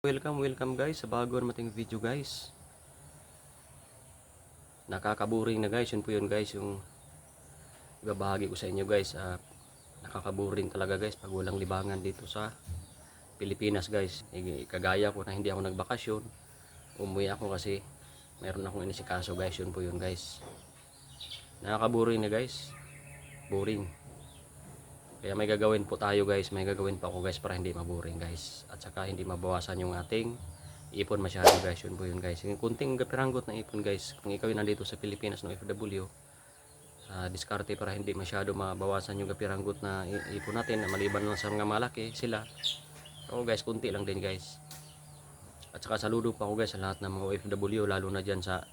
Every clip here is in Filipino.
Welcome guys sa bago nating video guys. Nakakaboring na guys, yun po yun guys yung ibabahagi ko sa inyo guys. Nakakaboring talaga guys pag walang libangan dito sa Pilipinas guys. Kagaya ko na hindi ako nagbakasyon, umuwi ako kasi mayroon akong inisikaso guys, yun po yun guys. Nakakaboring na guys, boring. Kaya may gagawin po tayo guys, may gagawin pa ako guys para hindi maboring guys. At saka hindi mabawasan yung ating ipon masyado guys, yun po yun guys. Yung kunting piranggot na ipon guys, kung ikaw nandito sa Pilipinas no OFW, diskarte para hindi masyado mabawasan yung piranggot na ipon natin, na maliban lang sa mga malaki sila. So guys, kunti lang din guys. At saka saludo pa ako guys sa lahat ng mga OFW, lalo na dyan sa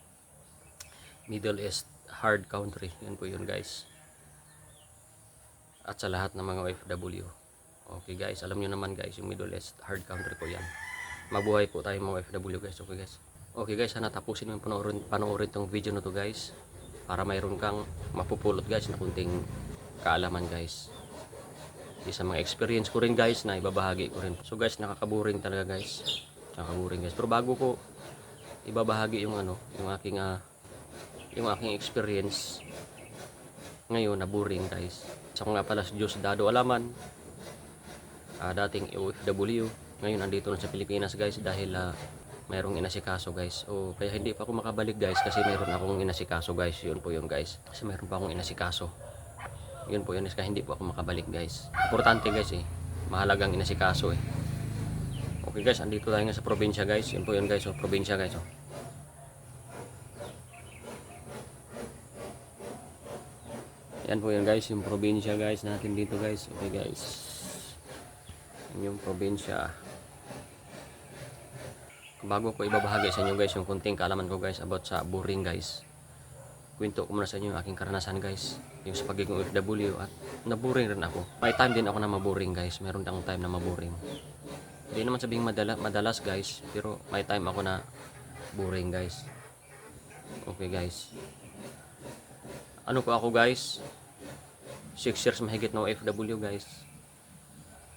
Middle East hard country, yun po yun guys. At sa lahat ng mga OFW. Okay guys, alam nyo naman guys, yung Middle East hard country po yan. Mabuhay po tayo mga OFW guys. Okay guys, sana tapusin mo yung panoorin tong video na to guys, para mayroon kang mapupulot guys na kunting kaalaman guys. Isa mga experience ko rin guys na ibabahagi ko rin. So guys, nakakaboring talaga guys. Nakakaboring guys. Pero bago ko ibabahagi yung yung aking experience ngayon na boring guys. Ako nga pala si Diyos Dado Alaman, dating OFW, ngayon andito na sa Pilipinas guys dahil mayroong inasikaso guys. O kaya hindi pa ako makabalik guys kasi mayroon akong inasikaso guys. Yun po yun guys, kasi mayroon pa akong inasikaso. Yun po yun, kaya hindi po ako makabalik guys. Importante guys mahalagang inasikaso Okay guys, andito tayo nga sa probinsya guys. Yun po yun guys, probinsya guys. Yan po yan guys, yung probinsya guys natin dito guys. Okay guys, yan yung probinsya. Bago ko ibabahagi sa inyo guys yung kunting kaalaman ko guys about sa boring guys, kwento ko muna sa inyo yung aking karanasan guys, yung sa pagiging OFW. At naboring rin ako. May time din ako na maboring guys, meron akong time na maboring. Hindi naman sabing madalas guys, pero may time ako na boring guys. Okay guys, ano po ako guys, 6 years mahigit na OFW guys.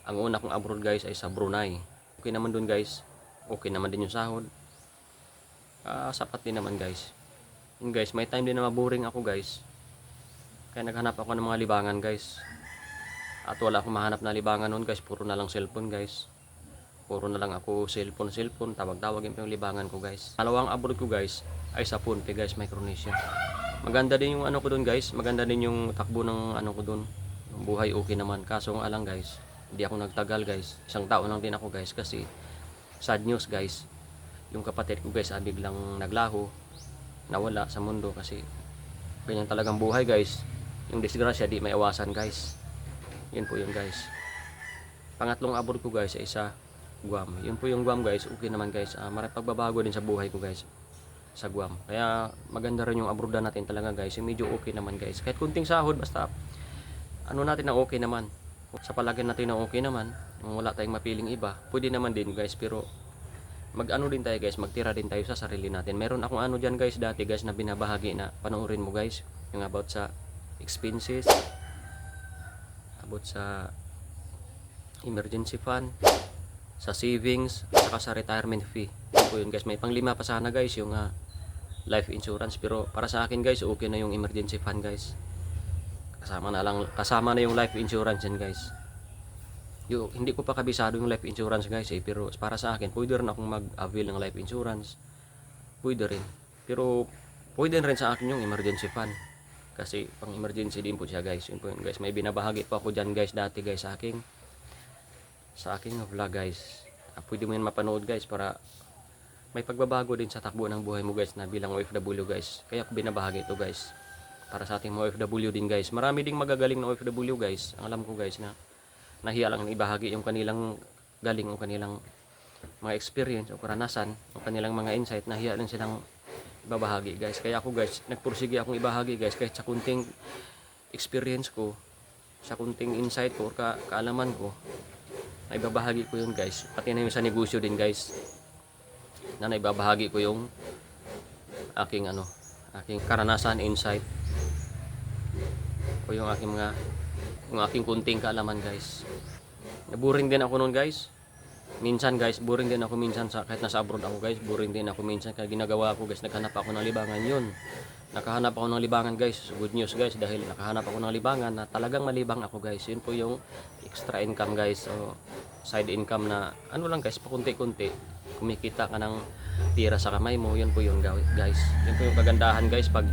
Ang una kong abroad guys ay sa Brunei. Okay naman dun guys, okay naman din yung sahod, sapat din naman guys. Yun guys, may time din na maboring ako guys, kaya naghanap ako ng mga libangan guys. At wala akong mahanap na libangan nun guys, puro na lang cellphone guys. Puro na lang ako cellphone, tawag-tawag yung libangan ko guys. Dalawang abroad ko guys ay sa Punpe guys, Micronesia. Maganda din yung ko doon guys, maganda din yung takbo ng ko doon. Buhay okay naman, kaso nga lang guys, hindi ako nagtagal guys. Isang taon lang din ako guys, kasi sad news guys, yung kapatid ko guys biglang naglaho, nawala sa mundo. Kasi ganyan talagang buhay guys, yung disgrasya di may iwasan guys. Yun po yun guys. Pangatlong abroad ko guys ay sa Guam. Yun po yung Guam guys, okay naman guys. Maraming pagbabago din sa buhay ko guys sa Guam. Kaya maganda rin yung abroad natin talaga guys, yung medyo okay naman guys. Kahit kunting sahod, basta natin na okay naman. Sa palagay natin na okay naman, wala tayong mapiling iba, pwede naman din guys. Pero din tayo guys, magtira din tayo sa sarili natin. Meron akong dyan guys dati guys na binabahagi, na panoorin mo guys, yung about sa expenses, about sa emergency fund, sa savings, at saka sa retirement fee. Po yun guys, may pang-5 pa sana guys yung life insurance, pero para sa akin guys okay na yung emergency fund guys. Kasama na yung life insurance yan guys. Hindi ko pa kabisado yung life insurance guys pero para sa akin pwede rin akong mag-avail ng life insurance. Pwede rin. Pero pwede rin sa akin yung emergency fund, kasi pang emergency din po siya guys. Yun po yun guys, may binabahagi pa ako dyan guys dati guys sa aking vlog guys. Pwede mo yun mapanood guys, para may pagbabago din sa takbo ng buhay mo guys na bilang OFW guys. Kaya ako binabahagi ito guys, para sa ating mga OFW din guys. Marami ding magagaling na OFW guys, ang alam ko guys, na nahiya lang ibahagi yung kanilang galing o kanilang mga experience o karanasan o kanilang mga insight. Nahiya din silang ibabahagi guys. Kaya ako guys, nagpursige akong ibahagi guys, kahit sa kunting experience ko, sa kunting insight ko o kaalaman ko, na ibabahagi ko yun guys. Pati na yung sa negosyo din guys, na naibabahagi ko yung aking karanasan, insight, o yung aking kunting kaalaman guys. Naboring din ako noon guys. minsan guys, boring din ako minsan sa kahit nasa abroad ako guys, boring din ako minsan kaya ginagawa ko guys, naghanap ako ng libangan yun. Nakahanap ako ng libangan guys. Good news guys dahil nakahanap ako ng libangan na talagang malibang ako guys. Yun po yung extra income guys. So side income na ano lang guys, pakunti-kunti. Kumikita ka ng tira sa kamay mo. Yun po yun guys. Yun po yung kagandahan guys pag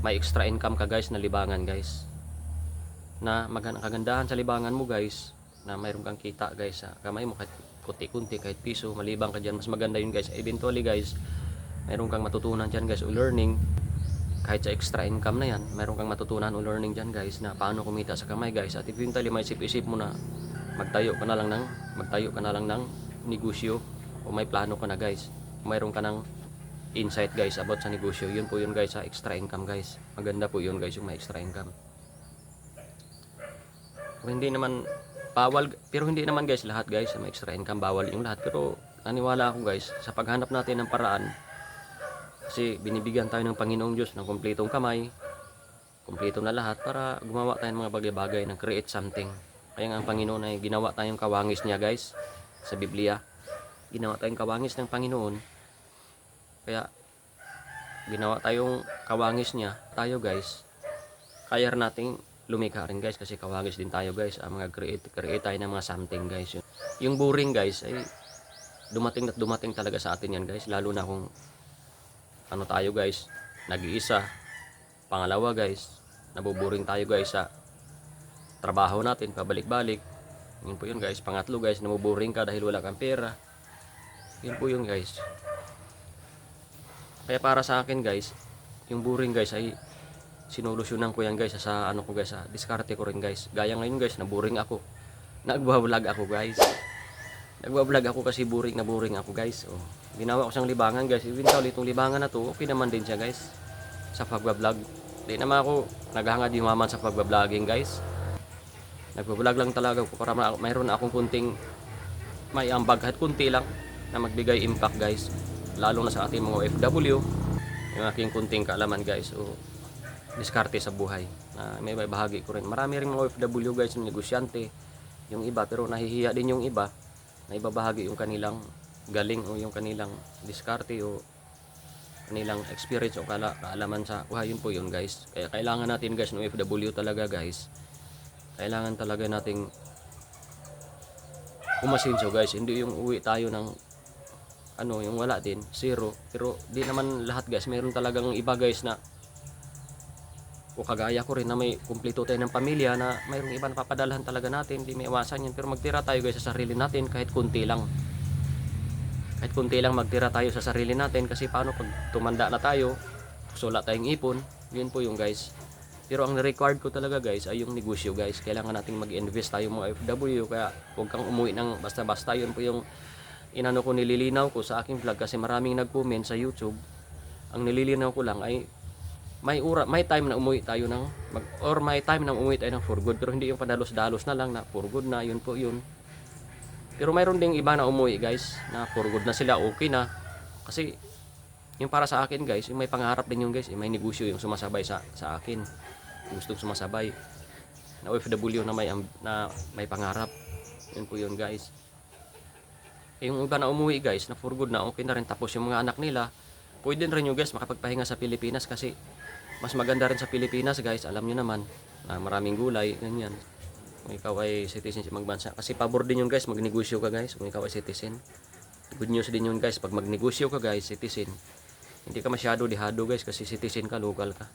may extra income ka guys na libangan guys. Na kagandahan sa libangan mo guys na mayroon kang kita guys sa kamay mo kahit kunti-kunti kahit piso, malibang ka dyan. Mas maganda yun guys. Eventually guys, mayroon kang matutunan dyan guys o learning. Kahit sa extra income na yan, mayroon kang matutunan o learning dyan guys na paano kumita sa kamay guys. At eventually may isip-isip mo na magtayo ka na lang ng negosyo o may plano ka na guys. Mayroon ka ng insight guys about sa negosyo. Yun po yun guys sa extra income guys. Maganda po yun guys yung may extra income. Hindi naman bawal, pero hindi naman guys lahat guys sa may extra income bawal yung lahat. Pero naniwala ako guys sa paghanap natin ng paraan. Kasi binibigyan tayo ng Panginoong Diyos ng kumpletong kamay, kumpleto na lahat para gumawa tayo ng mga bagay-bagay, ng create something. Kaya nga ang Panginoon ay ginawa tayong kawangis niya guys sa Biblia. Ginawa tayong kawangis ng Panginoon. Kaya ginawa tayong kawangis niya, tayo guys. Kaya nating lumikha rin guys kasi kawangis din tayo guys. Ang mga create tayo ng mga something guys. Yung boring guys ay dumating at dumating talaga sa atin yan guys. Lalo na kung ano tayo guys, nag-iisa. Pangalawa guys, nabuboring tayo guys sa trabaho natin, pabalik-balik. Yun po yun guys. Pangatlo guys, nabuboring ka dahil wala kang pera. Yun po yun guys. Kaya para sa akin guys, yung boring guys ay sinolusyonan ko yan guys sa ano ko guys, sa diskarte ko rin guys. Gaya ngayon guys, naboring ako. Nagwa-vlog ako guys. Nagwa-vlog ako kasi boring ako guys. Oh, ginawa ko siyang libangan guys. Eventually itong libangan na to, okay naman din siya guys sa pagwa-vlog. Di naman ako naghahangad yumaman sa pagwa-vlogging guys. Nagwa-vlog lang talaga ako para mayroon akong kunting may ambag kahit kunti lang na magbigay impact guys. Lalo na sa ating mga OFW. Yung aking kunting kaalaman guys. O diskarte sa buhay na may bahagi ko rin. Marami ring mga OFW guys yung negosyante, yung iba, pero nahihiya din yung iba na ibabahagi yung kanilang galing o yung kanilang diskarte o kanilang experience o kaalaman sa buhay. Yun po yun guys. Kaya kailangan natin guys ng OFW talaga guys. Kailangan talaga nating umasinso guys. Hindi yung uwi tayo ng ano, yung wala din, zero. Pero di naman lahat guys. Mayroon talagang iba guys na o kagaya ko rin na may kumpleto tayo ng pamilya na mayroong iba na papadalhan talaga natin, hindi may iwasan yan. Pero magtira tayo guys sa sarili natin kahit kunti lang. Kahit kunti lang magtira tayo sa sarili natin kasi paano pag tumanda na tayo, wala tayong ipon, yun po yung guys. Pero ang required ko talaga guys ay yung negosyo guys. Kailangan nating mag-invest tayo mga FW, kaya huwag kang umuwi ng basta-basta. Yun po yung inano ko, nililinaw ko sa aking vlog kasi maraming nag-comment sa YouTube. Ang nililinaw ko lang ay may time na umuwi tayo ng may time na umuwi tayo ng for good, pero hindi yung padalos-dalos na lang na for good na, yun po yun. Pero mayroon ding iba na umuwi guys na for good na sila, okay na. Kasi yung para sa akin guys, yung may pangarap din yung guys, may negosyo yung sumasabay sa akin. Gustong sumasabay na OFW na may pangarap. Yun po yun guys. Yung iba na umuwi guys na for good na, okay na rin, tapos yung mga anak nila pwede rin yung guys makapagpahinga sa Pilipinas kasi mas maganda rin sa Pilipinas guys. Alam nyo naman na maraming gulay, ganyan. Kung ikaw ay citizen sa magbansa, kasi pabor din yung guys magnegosyo ka guys kung ikaw ay citizen. Good news din yun guys pag magnegosyo ka guys, citizen. Hindi ka masyado dihado guys kasi citizen ka, local ka.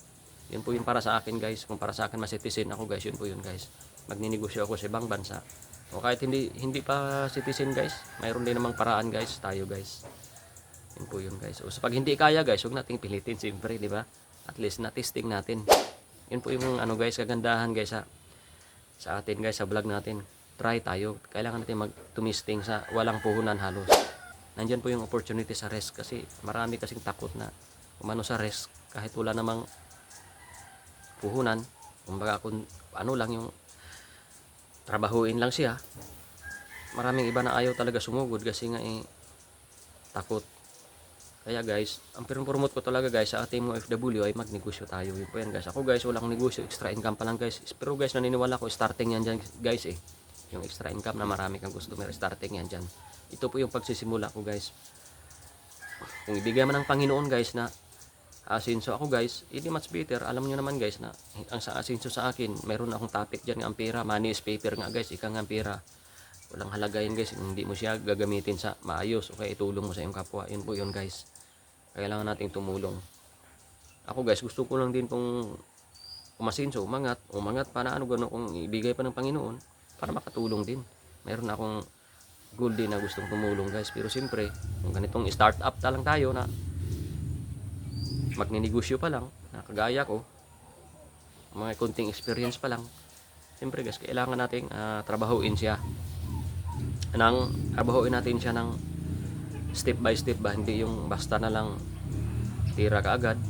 Yun po yun para sa akin guys. Kung para sa akin mas citizen ako guys, yun po yun guys. Magninegosyo ako sa ibang bansa. O kahit hindi pa citizen guys, mayroon din namang paraan guys, tayo guys. Yun po yun guys. O so pag hindi kaya guys, huwag nating pilitin siyempre, di ba? At least na testing natin. Yun po yung ano guys, kagandahan guys sa atin guys, sa vlog natin. Try tayo. Kailangan natin tumisting sa walang puhunan halos. Nandiyan po yung opportunity sa risk kasi marami kasing takot na umano sa risk kahit wala namang puhunan. Kumbaga kung ano lang yung trabahuin lang siya. Maraming iba na ayaw talaga sumugod kasi nga takot. Kaya guys, ang promote ko talaga guys sa ating mga FW ay magnegosyo tayo. Yun po yan guys. Ako guys, walang negosyo, extra income pa lang guys. Pero guys, naniniwala ko starting yan dyan guys yung extra income na marami kang customer, starting yan dyan. Ito po yung pagsisimula ko guys. Kung ibigay man ng Panginoon guys na asinso ako guys, hindi much better. Alam nyo naman guys na ang sa asinso sa akin, mayroon akong topic dyan ng ampera. Money is paper nga guys, ika nga ampera. Walang halaga yun guys, hindi mo siya gagamitin sa maayos o kaya itulong mo sa iyong kapwa. Yun po yun guys. Kailangan nating tumulong. Ako guys, gusto ko lang din pong umasinso, umangat para ano gano'n kung ibigay pa ng Panginoon para makatulong din. Mayroon akong goal din na gustong tumulong guys. Pero siyempre, kung ganitong start up lang tayo na magninegosyo pa lang, na kagaya ko, mga konting experience pa lang, siyempre guys, kailangan nating trabahuin natin siya ng step by step ba, hindi yung basta na lang tira ka agad,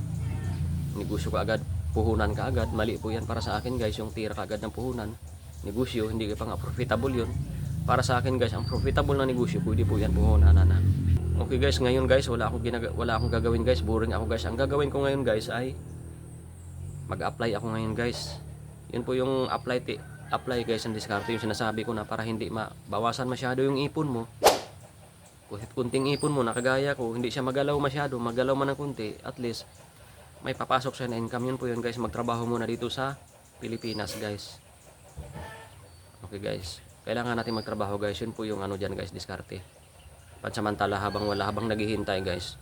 negosyo ka agad, puhunan ka agad. Mali po yan para sa akin guys, yung tira ka agad ng puhunan, negosyo, hindi ka pa nga profitable yun. Para sa akin guys, ang profitable na negosyo, pwede po yan puhunan na. Okay guys, ngayon guys, wala akong gagawin guys, boring ako guys. Ang gagawin ko ngayon guys ay mag-apply ako ngayon guys. Yun po yung apply guys, ang diskarte yung sinasabi ko na para hindi mabawasan masyado yung ipon mo. Kahit kunting ipon mo, nakagaya ko, hindi siya magalaw masyado, magalaw man ng kunti, at least may papasok siya na income. Yun po yun guys, magtrabaho muna dito sa Pilipinas guys. Okay guys, kailangan natin magtrabaho guys. Yun po yung ano dyan guys, diskarte. Pansamantala habang naghihintay guys.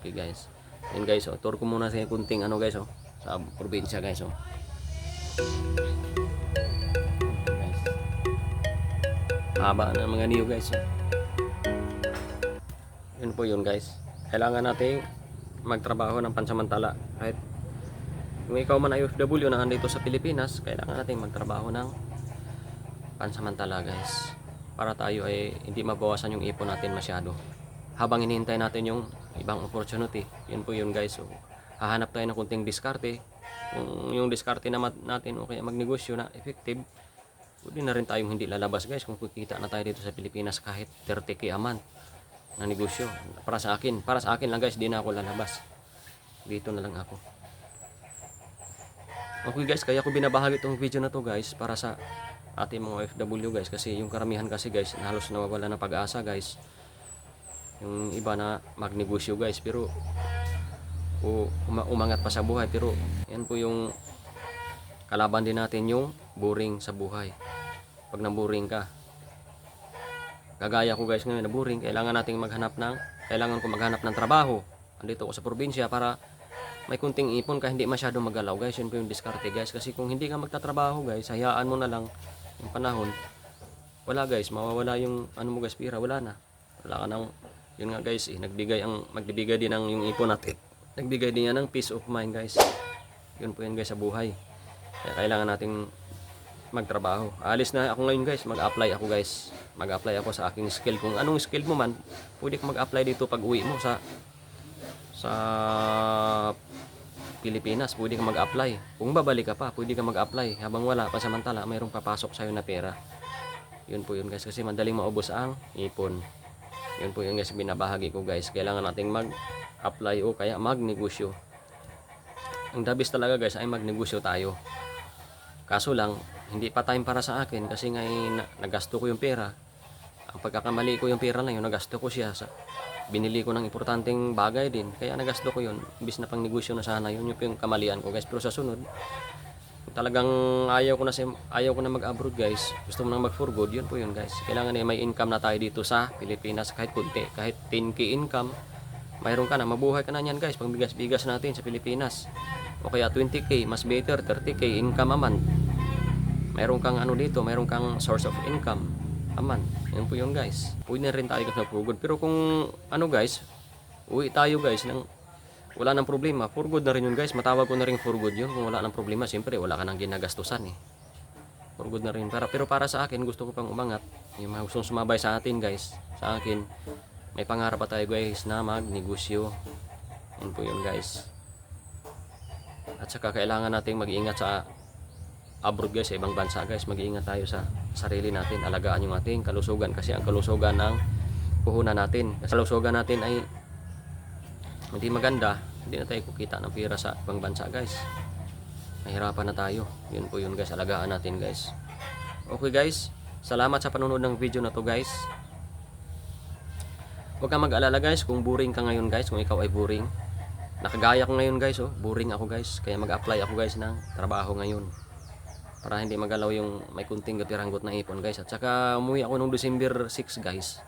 Okay guys, yun guys, tour ko muna sa kunting ano guys, sa probinsya guys. Guys, haba na mga niyo guys. Yun po yun guys, kailangan nating magtrabaho ng pansamantala. Kahit kung ikaw man ay OFW na nandito sa Pilipinas, kailangan nating magtrabaho ng pansamantala guys, para tayo ay hindi mabawasan yung ipon natin masyado habang hinihintay natin yung ibang opportunity. Yun po yun guys. So hahanap tayo ng kunting diskarte. Kung yung diskarte natin o kaya magnegosyo na effective, pwede na rin tayong hindi lalabas guys. Kung kikita na tayo dito sa Pilipinas kahit 30k a month na negosyo, para sa akin lang guys, di na ako lalabas, dito na lang ako. Okay guys, kaya ko binabahagi itong video na to guys, para sa ating mga OFW guys, kasi yung karamihan kasi guys, halos nawawala ng pag-asa guys. Yung iba na magnegosyo guys, pero umangat pa sa buhay, pero yan po yung kalaban din natin, yung boring sa buhay. Pag naboring ka, kagaya ko guys ngayon, naboring, kailangan ko maghanap ng trabaho. Andito ako sa probinsya para may kunting ipon ka, hindi masyado magalaw guys. Yun po yung diskarte guys, kasi kung hindi ka magtatrabaho guys, hayaan mo na lang yung panahon, wala guys, mawawala yung ano mo guys, pira, wala ka nang, yun nga guys, magbibigay din ng yung ipon natin, nagbigay din yan ng peace of mind guys. Yun po yun guys sa buhay, kaya kailangan nating magtrabaho. Alis na ako ngayon guys, mag-apply ako sa aking skill. Kung anong skill mo man, pwede ka mag-apply dito pag uwi mo sa Pilipinas, pwede ka mag-apply. Kung babalik ka pa, pwede ka mag-apply. Habang wala pa, samantala mayroong papasok sa'yo na pera. Yun po yun guys, kasi madaling maubos ang ipon. Yun po yun guys, binabahagi ko guys. Kailangan nating mag-apply o kaya magnegosyo. Ang the best talaga guys ay magnegosyo tayo. Kaso lang, hindi pa time para sa akin, kasi ngayon nagasto ko yung pera. Ang pagkakamali ko yung pera na yun, nagasto ko siya sa binili ko ng importanteng bagay din, kaya nagasto ko yun imbis na pang negosyo na sana. Yun yung kamalian ko guys. Pero sa sunod, talagang ayaw ko na mag-abroad guys, gusto mo nang mag-for good, yun po yun guys. Kailangan may income na tayo dito sa Pilipinas, kahit kunti, kahit 10k income, mayroon ka na, mabuhay ka na yan guys. Pang bigas natin sa Pilipinas, o kaya 20k, mas better 30k income a month. Mayroon kang ano dito, mayroon kang source of income aman. Yun po yun guys. Pwede na rin tayo guys mag-for good. Pero kung ano guys, uwi tayo guys nang wala nang problema, for good na rin yun guys. Matawag ko na rin for good yun. Kung wala nang problema, siyempre wala ka nang ginagastusan for good na rin. Pero para sa akin, gusto ko pang umangat. Yung mga gustong sumabay sa atin guys, sa akin, may pangarap pa tayo guys na magnegosyo. Yun po yun guys. At saka kailangan nating mag-iingat sa abroad guys, sa ibang bansa guys. Mag-iingat tayo sa sarili natin, alagaan yung ating kalusugan, kasi ang kalusugan ng puhunan natin. Kasi kalusugan natin ay hindi maganda, hindi na tayo kukita ng pira sa ibang bansa guys. Mahirapan na tayo. Yun po yun guys, alagaan natin guys. Okay guys, Salamat sa panonood ng video na to guys. Huwag kang mag-alala guys kung boring ka ngayon guys, kung ikaw ay boring. Nakagaya ko ngayon guys, oh, boring ako guys. Kaya mag-apply ako guys ng trabaho ngayon. Para hindi magalaw yung may kunting gapiranggot na ipon guys. At saka umuwi ako nung December 6 guys.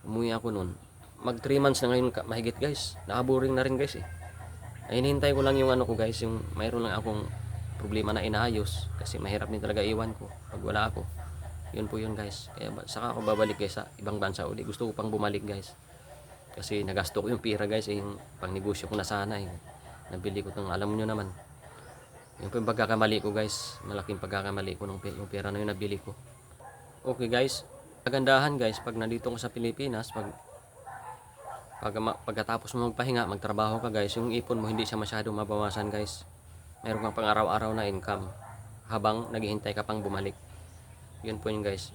Umuwi ako nun. Mag 3 months na ngayon mahigit guys. Nakaboring na rin guys eh. Ay hinihintay ko lang yung ano ko guys, yung mayroon lang akong problema na inaayos. Kasi mahirap din talaga iwan ko pag wala ako. Yun po yun guys. Kaya saka ako babalik guys sa ibang bansa uli. Gusto ko pang bumalik guys. Kasi nagasto ko yung pera guys. Yung pang negosyo ko na sana. Nabili ko itong alam nyo naman. Yung pagkakamali ko guys. Malaking pagkakamali ko yung pera na yun nabili ko. Okay guys. Kagandahan guys. Pag nandito ko sa Pilipinas. Pagkatapos mo magpahinga. Magtrabaho ka guys. Yung ipon mo hindi siya masyadong mabawasan guys. Mayroon kang pang araw-araw na income. Habang naghihintay ka pang bumalik. Yun po yun guys.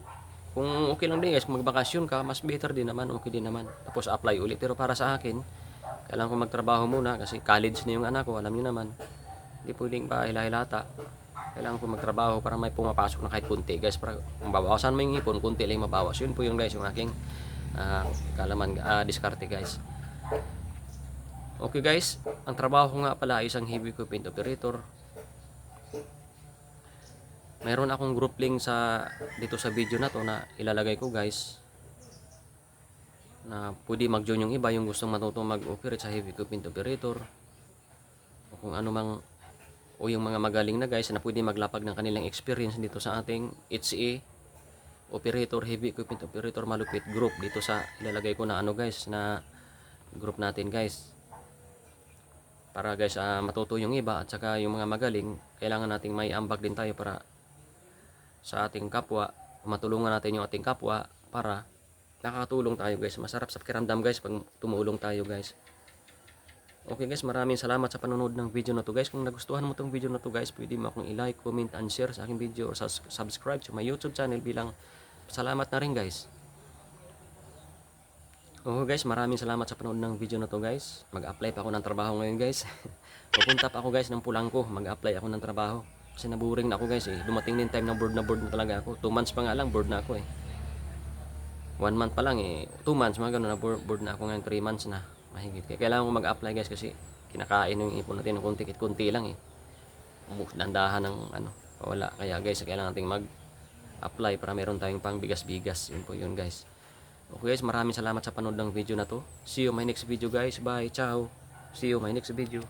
Kung okay lang din guys, kung magbakasyon ka, mas better din naman, okay din naman. Tapos apply ulit. Pero para sa akin, kailangan ko magtrabaho muna kasi college na yung anak ko, alam niyo naman. Hindi pwedeng pa hilata. Kailangan ko magtrabaho para may pumapasok na kahit kunti guys. Para kung babawasan mo yung ipon, kunti lang mabawas. Yun po yun guys, yung aking diskarte guys. Okay guys, ang trabaho ko nga pala ay isang heavy equipment operator. Mayroon akong group link dito sa video na to na ilalagay ko guys. Na pwede mag-join yung iba yung gustong matutong mag-operate sa heavy equipment operator. O kung ano mang o yung mga magaling na guys na pwede maglapag ng kanilang experience dito sa ating HE operator, heavy equipment operator malupit group dito sa ilalagay ko na ano guys na group natin guys. Para guys matuto yung iba at saka yung mga magaling, kailangan nating may ambag din tayo para sa ating kapwa, matulungan natin yung ating kapwa para nakakatulong tayo guys. Masarap sa pakiramdam guys pag tumulong tayo guys. Okay guys, maraming salamat sa panonood ng video na to guys. Kung nagustuhan mo tong video na to guys, pwede mo akong i-like, comment, and share sa aking video or subscribe sa my YouTube channel bilang salamat na rin guys. Okay guys, maraming salamat sa panonood ng video na to guys. Mag-apply pa ako ng trabaho ngayon guys. Pupunta pa ako guys ng Pulangko, mag-apply ako ng trabaho. Kasi naburing na ako guys eh. Dumating din time na board na talaga ako. 2 months pa nga lang board na ako eh. 1 month pa lang eh. 2 months mga ganun na board na ako ngayon. 3 months na. Mahigit. Kaya kailangan ko mag-apply guys kasi kinakain yung ipon natin ng kunti-kunti lang eh. Dandahan ng wala. Kaya guys, kailangan nating mag-apply para meron tayong pang bigas-bigas. Yun po yun guys. Okay guys, maraming salamat sa panonood ng video na to. See you my next video guys. Bye. Ciao. See you my next video.